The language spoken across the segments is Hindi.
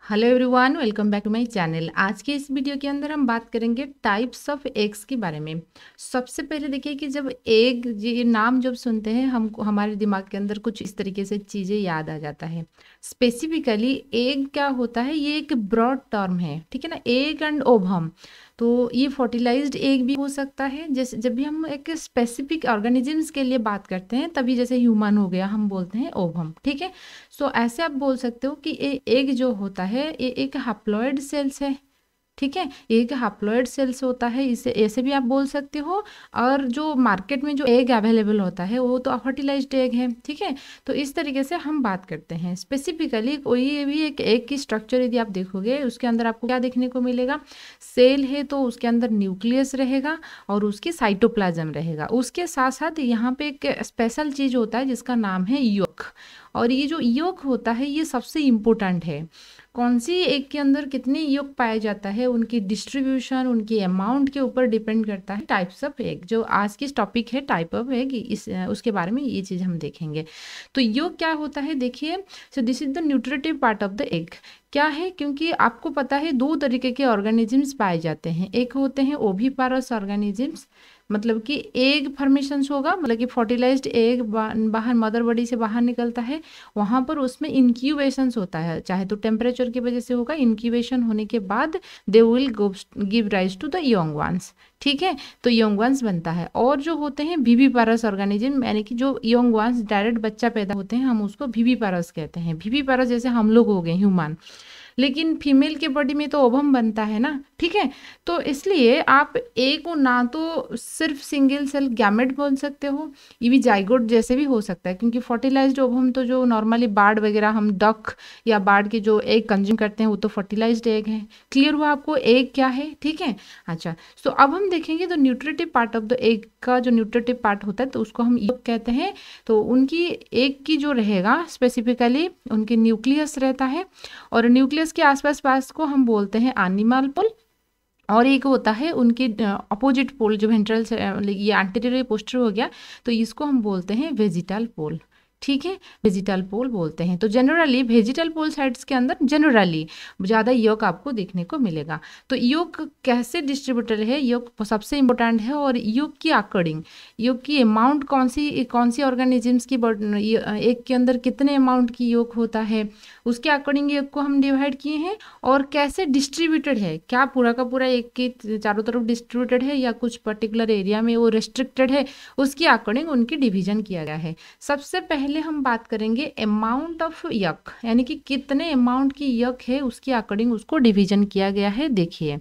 Hello everyone, welcome back to my channel. आज के इस वीडियो के अंदर हम बात करेंगे टाइप्स ऑफ एग्स के बारे में। सबसे पहले देखिए कि जब एग ये नाम जब सुनते हैं हमको हमारे दिमाग के अंदर कुछ इस तरीके से चीज़ें याद आ जाता है। स्पेसिफिकली एग क्या होता है, ये एक ब्रॉड टर्म है, ठीक है ना। एग एंड ओवम, तो ये फर्टिलाइज्ड एग भी हो सकता है। जैसे जब भी हम एक स्पेसिफिक ऑर्गेनिजम्स के लिए बात करते हैं तभी, जैसे ह्यूमन हो गया, हम बोलते हैं ओवम, ठीक है। सो ऐसे आप बोल सकते हो कि एग जो होता है ये एक हैप्लॉइड सेल्स है, ठीक है। ये एक हैप्लॉइड सेल्स होता है, इसे ऐसे भी आप बोल सकते हो। और जो मार्केट में जो एग अवेलेबल होता है वो तो फर्टिलाइज्ड एग है, ठीक है। तो इस तरीके से हम बात करते हैं। स्पेसिफिकली कोई भी एक एग की स्ट्रक्चर यदि आप देखोगे उसके अंदर आपको क्या देखने को मिलेगा। सेल है तो उसके अंदर न्यूक्लियस रहेगा और उसकी साइटोप्लाज्म रहेगा। उसके साथ साथ यहाँ पे एक स्पेशल चीज़ होता है जिसका नाम है योक। और ये जो योक होता है ये सबसे इम्पोर्टेंट है। कौन सी एग के अंदर कितने योग पाया जाता है, उनकी डिस्ट्रीब्यूशन, उनकी अमाउंट के ऊपर डिपेंड करता है टाइप्स ऑफ एग। जो आज की टॉपिक है टाइप ऑफ एग, इस उसके बारे में ये चीज़ हम देखेंगे। तो योग क्या होता है देखिए। So this is the nutritive part of the egg. क्या है, क्योंकि आपको पता है दो तरीके के ऑर्गेनिजम्स पाए जाते हैं। एक होते हैं ओविपारस ऑर्गेनिजम्स, मतलब कि एग फॉर्मेशंस होगा, मतलब कि फर्टिलाइज्ड एग बाहर मदर बॉडी से बाहर निकलता है, वहाँ पर उसमें इंक्यूबेशंस होता है, चाहे तो टेम्परेचर की वजह से होगा। इंक्यूबेशन होने के बाद they will give rise to the young ones, ठीक है। तो यंग वंस बनता है। और जो होते हैं विविपारस ऑर्गेनिज्म, यानी कि जो यंग वंस डायरेक्ट बच्चा पैदा होते हैं, हम उसको विविपारस कहते हैं। विविपारस जैसे हम लोग हो गए ह्यूमन, लेकिन फीमेल के बॉडी में तो ओवम बनता है ना, ठीक है। तो इसलिए आप ए को ना तो सिर्फ सिंगल सेल गैमेट बोल सकते हो, ये भी जाइगोट जैसे भी हो सकता है, क्योंकि फर्टिलाइज्ड ओवम तो जो नॉर्मली बार्ड वगैरह हम डक या बार्ड के जो एग कंज्यूम करते हैं वो तो फर्टिलाइज्ड एग है। क्लियर हुआ आपको एग क्या है, ठीक है। अच्छा, सो अब हम देखेंगे तो nutritive part of the egg का जो न्यूट्रिटिव पार्ट होता है तो उसको हम योग कहते हैं। तो उनकी एग की जो रहेगा स्पेसिफिकली उनके न्यूक्लियस रहता है, और न्यूक्लियस के आसपास पास को हम बोलते हैं एनिमल पोल। और एक होता है उनकी अपोजिट पोल, जो वेंट्रल ये एंटीरियर पोस्टर हो गया, तो इसको हम बोलते हैं वेजिटल पोल, ठीक है। वेजिटल पोल बोलते हैं। तो जनरली वेजिटल पोल साइड्स के अंदर जनरली ज़्यादा योग आपको देखने को मिलेगा। तो योग कैसे डिस्ट्रीब्यूटर है, योग सबसे इंपॉर्टेंट है। और योग की अकॉर्डिंग, योग की अमाउंट कौन सी ऑर्गेनिजम्स की एक के अंदर कितने अमाउंट की योग होता है, उसके अकॉर्डिंग योग को हम डिवाइड किए हैं। और कैसे डिस्ट्रीब्यूटेड है, क्या पूरा का पूरा एक के चारों तरफ डिस्ट्रीब्यूटेड है या कुछ पर्टिकुलर एरिया में वो रेस्ट्रिक्टेड है, उसके अकॉर्डिंग उनकी डिवीजन किया गया है। सबसे पहले हम बात करेंगे अमाउंट ऑफ यक, यानी कि कितने अमाउंट की यक है उसके अकॉर्डिंग उसको डिवीजन किया गया है। देखिए,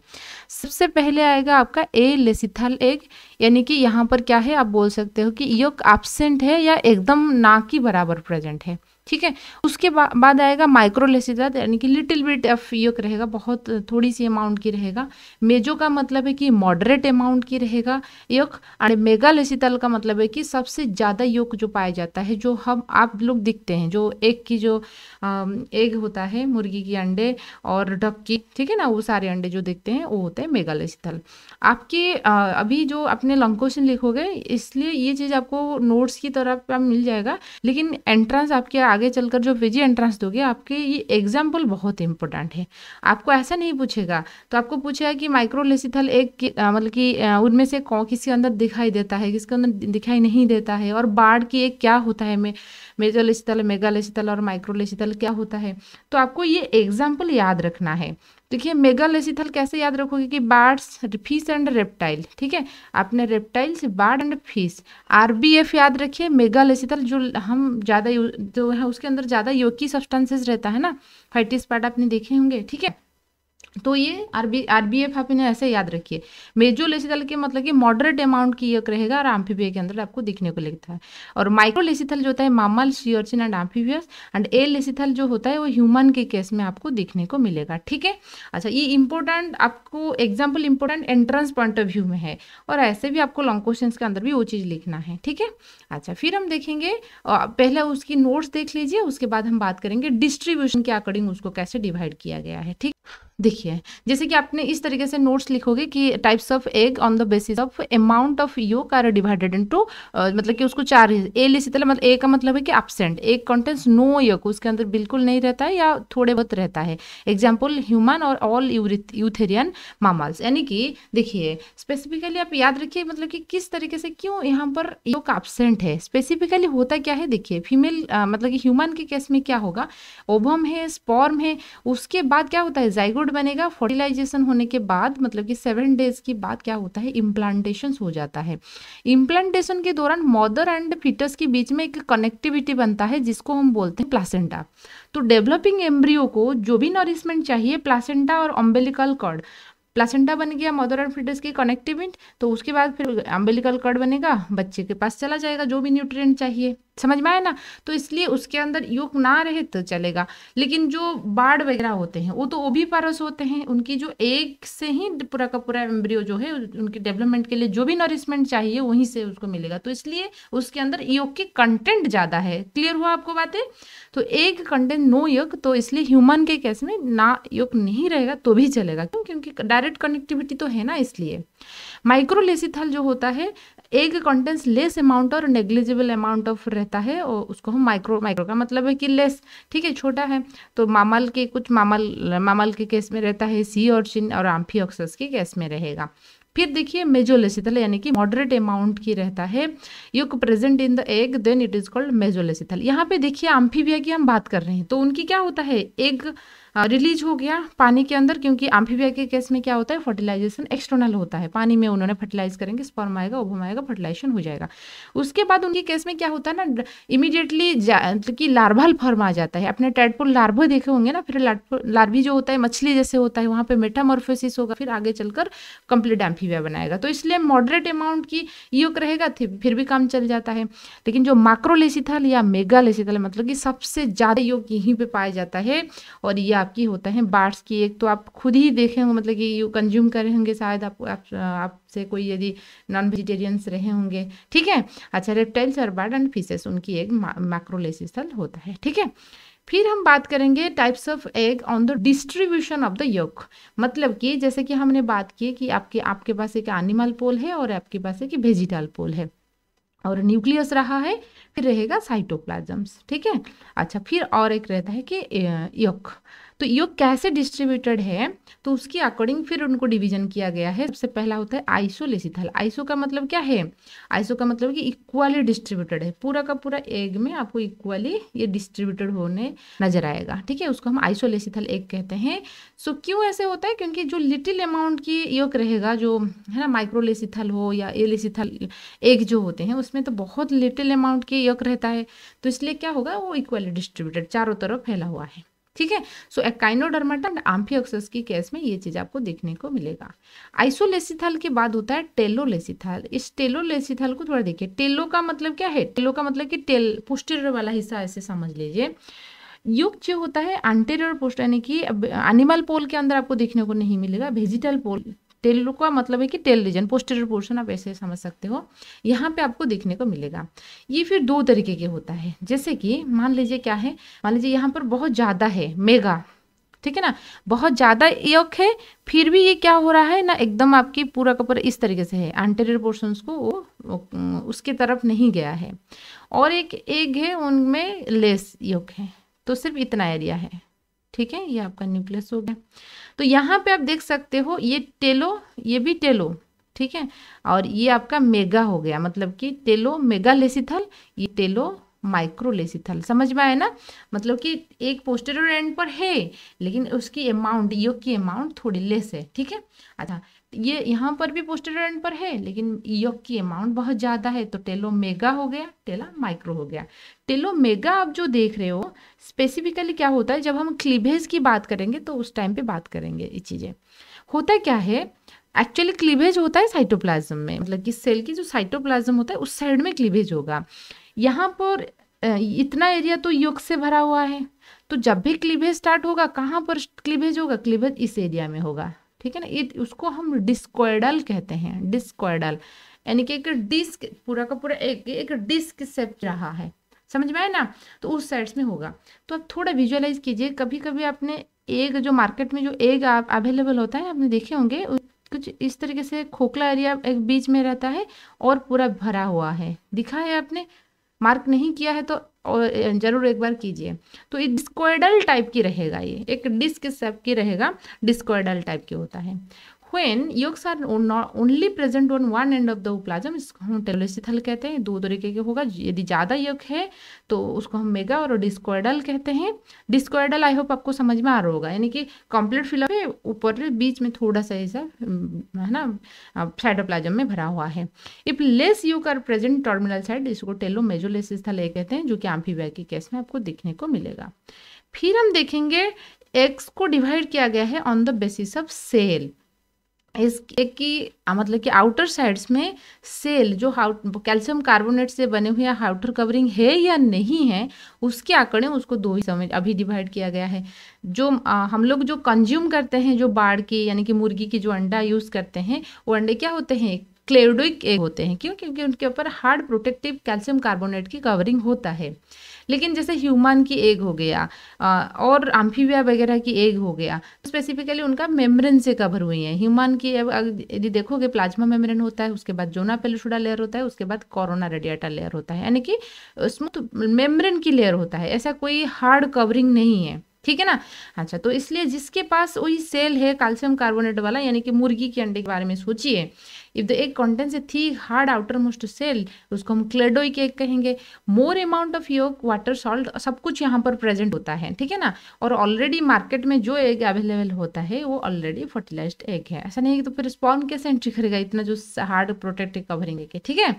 सबसे पहले आएगा आपका ए लेसिथल एग, यानी कि यहाँ पर क्या है, आप बोल सकते हो कि यक एब्सेंट है या एकदम ना की बराबर प्रेजेंट है, ठीक है। उसके बाद आएगा माइक्रोलेसिथल, यानी कि लिटिल बिट ऑफ यक रहेगा, बहुत थोड़ी सी अमाउंट की रहेगा। मेजो का मतलब है कि मॉडरेट अमाउंट की रहेगा यक। और मेगालेसिथल का मतलब है कि सबसे ज़्यादा यक जो पाया जाता है, जो हम आप लोग दिखते हैं, जो एग की जो एग होता है मुर्गी की अंडे और डक की, ठीक है ना, वो सारे अंडे जो दिखते हैं वो होते हैं मेगालेसिथल। आपके अभी जो अपने लॉन्ग क्वेश्चन लिखोगे, इसलिए ये चीज़ आपको नोट्स की तरफ पे मिल जाएगा, लेकिन एंट्रेंस आपके आगे चलकर जो पीजी एंट्रेंस दोगे, आपके ये एग्जाम्पल बहुत इंपॉर्टेंट है। आपको ऐसा नहीं पूछेगा, तो आपको पूछेगा कि माइक्रोलेसिथल एग मतलब कि उनमें से किसी अंदर दिखाई देता है, किसके अंदर दिखाई नहीं देता है, और बार्ड की एक क्या होता है, मेजोलेसिथल, मेगालेसिथल और माइक्रोलेसिथल क्या होता है। तो आपको ये एग्जाम्पल याद रखना है। देखिए, मेगालेसिथल कैसे याद रखोगे कि बार्ड्स, फिश एंड रेप्टाइल, ठीक है। आपने reptiles, bird and fish, RBF याद रखिए। मेगालेसिथल जो हम ज़्यादा जो है उसके अंदर ज़्यादा योकी सब्सटेंसेस रहता है ना, फाइटिस पार्ट आपने देखे होंगे, ठीक है। तो ये आरबीएफ आप इन्हें ऐसे याद रखिए। मेजोलेसिथल के मतलब कि मॉडरेट अमाउंट की यक रहेगा और एम्फीबिया के अंदर आपको दिखने को लगता है। और माइक्रोलेसिथल जो होता है mammal, sea urchin and amphibious, and alecithal जो होता है वो ह्यूमन के केस में आपको दिखने को मिलेगा, ठीक है। अच्छा, ये इंपॉर्टेंट आपको example important entrance point of view में है, और ऐसे भी आपको लॉन्ग क्वेश्चन के अंदर भी वो चीज़ लिखना है, ठीक है। अच्छा, फिर हम देखेंगे, पहले उसकी नोट्स देख लीजिए, उसके बाद हम बात करेंगे डिस्ट्रीब्यूशन के अकॉर्डिंग उसको कैसे डिवाइड किया गया है, ठीक। देखिए, जैसे कि आपने इस तरीके से नोट्स लिखोगे कि types of egg on the basis of amount of yolk are divided into, मतलब कि उसको चार, ए लिसिथल मतलब ए का मतलब है कि एब्सेंट, एग कंटेंट्स नो योक, उसके अंदर बिल्कुल नहीं रहता है या थोड़े बहुत रहता है। एग्जाम्पल ह्यूमन और ऑल यूथेरियन मामल्स, यानी कि देखिए स्पेसिफिकली आप याद रखिए मतलब कि किस तरीके से क्यों यहाँ पर योक एब्सेंट है। स्पेसिफिकली होता क्या है, देखिए फीमेल मतलब कि ह्यूमन के केस में क्या होगा, ओवम है, स्पर्म है, उसके बाद क्या होता है जाइगोट बनेगा, फर्टिलाइजेशन होने के बाद मतलब कि 7 डेज के बाद क्या होता है इम्प्लांटेशन हो जाता है। इम्प्लांटेशन के दौरान मदर एंड फीटस के बीच में एक कनेक्टिविटी बनता है जिसको हम बोलते हैं प्लासेंटा। तो डेवलपिंग एम्ब्रियो को जो भी नरिशमेंट चाहिए, प्लासेंटा और अम्बिलिकल कॉर्ड, प्लासेंटा बन गया मदर एंड फीटस की कनेक्टिविटी, तो उसके बाद फिर अम्बिलिकल कॉर्ड बनेगा, बच्चे के पास चला जाएगा जो भी न्यूट्रिएंट चाहिए। समझ में आया ना। तो इसलिए उसके अंदर योग ना रहे तो चलेगा। लेकिन जो बाढ़ वगैरह होते हैं वो तो ओविपारस होते हैं, उनकी जो एग से ही पूरा का पूरा एम्ब्रियो जो है उनकी डेवलपमेंट के लिए जो भी नरिशमेंट चाहिए वहीं से उसको मिलेगा, तो इसलिए उसके अंदर योग की कंटेंट ज़्यादा है। क्लियर हुआ आपको बातें। तो एग कंटेंट नो योग, तो इसलिए ह्यूमन के केस में ना योग नहीं रहेगा तो भी चलेगा, क्यों, क्योंकि डायरेक्ट कनेक्टिविटी तो है ना। इसलिए माइक्रोलेसिथल जो होता है, एग कंटेंट्स लेस अमाउंट और नेग्लिजिबल अमाउंट ऑफ रहता है, और उसको हम माइक्रो का मतलब है कि लेस, ठीक है, छोटा है। तो मामल के कुछ मामल के केस में रहता है, सी ऑर्चिन और एम्फिओक्सस के केस में रहेगा। फिर देखिए मेजोलेसिथल यानी कि मॉडरेट अमाउंट की रहता है yolk present in the egg, then it is called mesolecithal. यहाँ पे देखिए एम्फीबिया की हम बात कर रहे हैं, तो उनकी क्या होता है, एग रिलीज हो गया पानी के अंदर, क्योंकि एम्फीबिया के केस में क्या होता है फर्टिलाइजेशन एक्सटर्नल होता है, पानी में उन्होंने फर्टिलाइज करेंगे, स्पर्म आएगा, ओवम आएगा, फर्टिलाइजेशन हो जाएगा। उसके बाद उनके केस में क्या होता है ना, इमीडिएटली कि लार्वल फॉर्म आ जाता है। अपने टेडपोल लार्वा देखे होंगे ना, फिर लार्वी जो होता है मछली जैसे होता है, वहाँ पे मेटामॉर्फोसिस होगा, फिर आगे चलकर कंप्लीट एम्फीबिया बनाएगा। तो इसलिए मॉडरेट अमाउंट की योग रहेगा फिर भी काम चल जाता है। लेकिन जो माक्रोलेसिथल या मेगालेसिथल मतलब कि सबसे ज़्यादा योग यहीं पे पाया जाता है, और ये आपकी होता है बार्ड्स की। एक तो आप खुद ही देखे होंगे, मतलब कि यू कंज्यूम करे होंगे शायद आपसे कोई यदि नॉन वेजिटेरियंस रहे होंगे, ठीक है। अच्छा, रेप्टाइल्स और बर्ड एंड फिशेस, उनकी एक मैक्रोलेसिथल होता है, ठीक है। फिर हम बात करेंगे types of egg on the distribution of the yolk. मतलब कि जैसे कि हमने बात की कि आपके पास एक एनिमल पोल है और आपके पास एक वेजिटल पोल है, और न्यूक्लियस रहा है, फिर रहेगा साइटोप्लाज्म्स, ठीक है। अच्छा, फिर और एक रहता है कि योक। तो योक कैसे डिस्ट्रीब्यूटेड है, तो उसके अकॉर्डिंग फिर उनको डिवीजन किया गया है। सबसे पहला होता है आइसोलेसिथल। आइसो का मतलब क्या है, आइसो का मतलब कि इक्वली डिस्ट्रीब्यूटेड है, पूरा का पूरा एग में आपको इक्वली ये डिस्ट्रीब्यूटेड होने नजर आएगा, ठीक है। उसको हम आइसोलेसिथल एग कहते हैं। सो क्यों ऐसे होता है, क्योंकि जो लिटिल अमाउंट की योक रहेगा, जो है ना माइक्रोलेसिथल हो या एलेसिथल एग जो होते हैं, उसमें तो बहुत लिटिल अमाउंट की योक रहता है, तो इसलिए क्या होगा, वो इक्वली डिस्ट्रीब्यूटेड चारों तरफ फैला हुआ है, ठीक है। सो एकाइनोडर्माटा एंड एम्फिओक्सस की केस में ये चीज आपको देखने को मिलेगा। आइसोलेसिथल के बाद होता है टेलोलेसिथल। इस टेलोलेसिथल को थोड़ा देखिए, टेलो का मतलब क्या है, टेलो का मतलब कि टेल पोस्टीरियर वाला हिस्सा, ऐसे समझ लीजिए। युग जो होता है एंटीरियर पोस्ट, यानी कि एनिमल पोल के अंदर आपको देखने को नहीं मिलेगा। वेजिटल पोल, टेल का मतलब है कि टेल रीजन, पोस्टीरियर पोर्शन, आप ऐसे समझ सकते हो, यहाँ पे आपको देखने को मिलेगा। ये फिर दो तरीके के होता है, जैसे कि मान लीजिए क्या है, मान लीजिए यहाँ पर बहुत ज़्यादा है मेगा, ठीक है ना, बहुत ज़्यादा योग है, फिर भी ये क्या हो रहा है ना, एकदम आपकी पूरा का पूरा इस तरीके से है, एंटीरियर पोर्शंस को वो उसके तरफ नहीं गया है। और एक एग है उनमें लेस योग है, तो सिर्फ इतना एरिया है, ठीक है। ये आपका न्यूक्लियस हो गया। तो यहाँ पे आप देख सकते हो ये टेलो, ये भी टेलो, ठीक है, और ये आपका मेगा हो गया, मतलब कि टेलो मेगालेसिथल, ये टेलो माइक्रोलेसिथल। समझ में आया ना, मतलब कि एक पोस्टीरियर एंड पर है लेकिन उसकी अमाउंट, योग की अमाउंट थोड़ी लेस है, ठीक है। अच्छा, ये यहाँ पर भी पोस्टीरियर एंड पर है लेकिन योग की अमाउंट बहुत ज़्यादा है, तो टेलो मेगा हो गया, टेला माइक्रो हो गया। टेलो मेगा आप जो देख रहे हो स्पेसिफिकली क्या होता है, जब हम क्लीवेज की बात करेंगे तो उस टाइम पे बात करेंगे ये चीज़ें। होता क्या है, एक्चुअली क्लीवेज होता है साइटोप्लाज्म में, मतलब कि सेल की जो साइटोप्लाज्म होता है उस साइड में क्लीवेज होगा। यहाँ पर इतना एरिया तो योग से भरा हुआ है, तो जब भी क्लीवेज स्टार्ट होगा, कहाँ पर क्लीवेज होगा, क्लीवेज इस एरिया में होगा, ठीक है ना। ये उसको हम डिस्कोइडल कहते हैं, डिस्कोइडल, यानी कि एक डिस्क, पूरा का पूरा एक डिस्क शेप रहा है, समझ में आया ना, तो उस साइड्स में होगा। तो आप थोड़ा विजुअलाइज कीजिए, कभी कभी आपने एग जो मार्केट में जो एग अवेलेबल होता है आपने देखे होंगे, कुछ इस तरीके से खोखला एरिया एक बीच में रहता है और पूरा भरा हुआ है। दिखा है आपने? मार्क नहीं किया है तो जरूर एक बार कीजिए। तो ये डिस्कोइडल टाइप की रहेगा, ये एक डिस्क शेप की रहेगा, डिस्कोइडल टाइप की होता है। When yolks are only present on one end of the ooplasm, इसको हम टेलोसिथल कहते हैं। दो तरीके के होगा, यदि ज़्यादा यolk है तो उसको हम मेगा और डिस्कोइडल कहते हैं। डिस्कोइडल आई होप आपको समझ में आ रहा होगा, यानी कि कंप्लीट फिलअप है, ऊपर बीच में थोड़ा सा ऐसा है ना साइटोप्लाज्म में भरा हुआ है। If less yolk are present terminal side, इसको टेलोमेजोलेसिस्थल कहते हैं, जो कि एम्फीबिया के केस में आपको दिखने को मिलेगा। फिर हम देखेंगे एग्स को डिवाइड किया गया है on the basis of shell. इस एक की मतलब कि आउटर साइड्स में सेल जो कैल्शियम कार्बोनेट से बने हुए आउटर कवरिंग है या नहीं है, उसके आंकड़े उसको दो हिस्सों में अभी डिवाइड किया गया है। जो हम लोग जो कंज्यूम करते हैं, जो बाड़ की यानी कि मुर्गी की जो अंडा यूज़ करते हैं, वो अंडे क्या होते हैं? क्लेडोइक एग होते हैं। क्यों? क्योंकि उनके ऊपर हार्ड प्रोटेक्टिव कैल्शियम कार्बोनेट की कवरिंग होता है। लेकिन जैसे ह्यूमन की एग हो गया और एम्फीबिया वगैरह की एग हो गया, स्पेसिफिकली उनका मेम्ब्रेन से कवर हुई है। ह्यूमन की यदि देखोगे प्लाज्मा मेम्ब्रेन होता है, उसके बाद जोना पेलुसुडा लेयर होता है, उसके बाद कोरोना रेडिएटा लेयर होता है, यानी कि स्मूथ मेम्ब्रेन की लेयर होता है। ऐसा कोई हार्ड कवरिंग नहीं है, ठीक है ना। अच्छा, तो इसलिए जिसके पास वही सेल है कैल्शियम कार्बोनेट वाला, यानी कि मुर्गी के अंडे के बारे में सोचिए, if the egg contains a thick hard outermost shell, उसको हम क्लेडोइक एग कहेंगे। More amount of yolk water salt सब कुछ यहाँ पर प्रेजेंट होता है, ठीक है ना। और ऑलरेडी मार्केट में जो एग अवेलेबल होता है वो ऑलरेडी फर्टिलाइज्ड एग है। ऐसा नहीं है कि तो फिर स्पॉन कैसे एंट्री करेगा इतना जो हार्ड प्रोटेक्टिव कवरिंग है, ठीक है।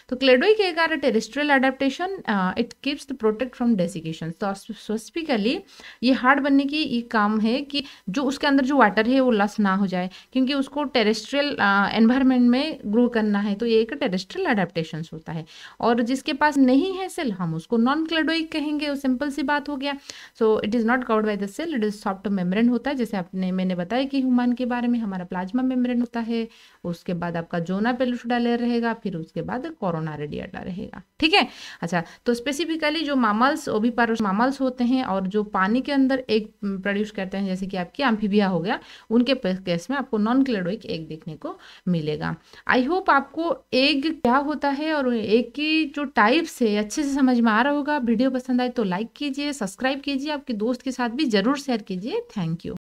तो cleidoic egg are terrestrial adaptation, it keeps the protect from desiccation. तो स्पेसिफिकली ये हार्ड बनने की ये काम है कि जो उसके अंदर जो वाटर है वो लॉस ना हो जाए, क्योंकि उसको टेरेस्ट्रियल एनवायरनमेंट में ग्रो करना है। तो ये एक टेरेस्ट्रियल एडेप्टेशन होता है। और जिसके पास नहीं है सेल, हम उसको नॉन क्लेडोइक कहेंगे। सिंपल सी बात हो गया। So it is not covered by the shell, it is soft membrane होता है। जैसे मैंने बताया कि ह्यूमन के बारे में हमारा प्लाज्मा मेम्ब्रेन होता है, उसके बाद आपका जोना पेलुसुडा लेयर रहेगा, फिर उसके बाद कोरोना रेडिएटा रहेगा, ठीक है। अच्छा, तो स्पेसिफिकली जो मामल्स ओविपारस मामल्स होते हैं और जो पानी के अंदर एग प्रोड्यूस करते हैं, जैसे कि आपकी एम्फीबिया हो गया, उनके केस में आपको नॉन क्लेडोइक एग देखने को मिलेगा। आई होप आपको एग क्या होता है और एग की जो टाइप्स है अच्छे से समझ में आ रहा होगा। वीडियो पसंद आए तो लाइक कीजिए, सब्सक्राइब कीजिए, आपके दोस्त के साथ भी जरूर शेयर कीजिए। Thank you.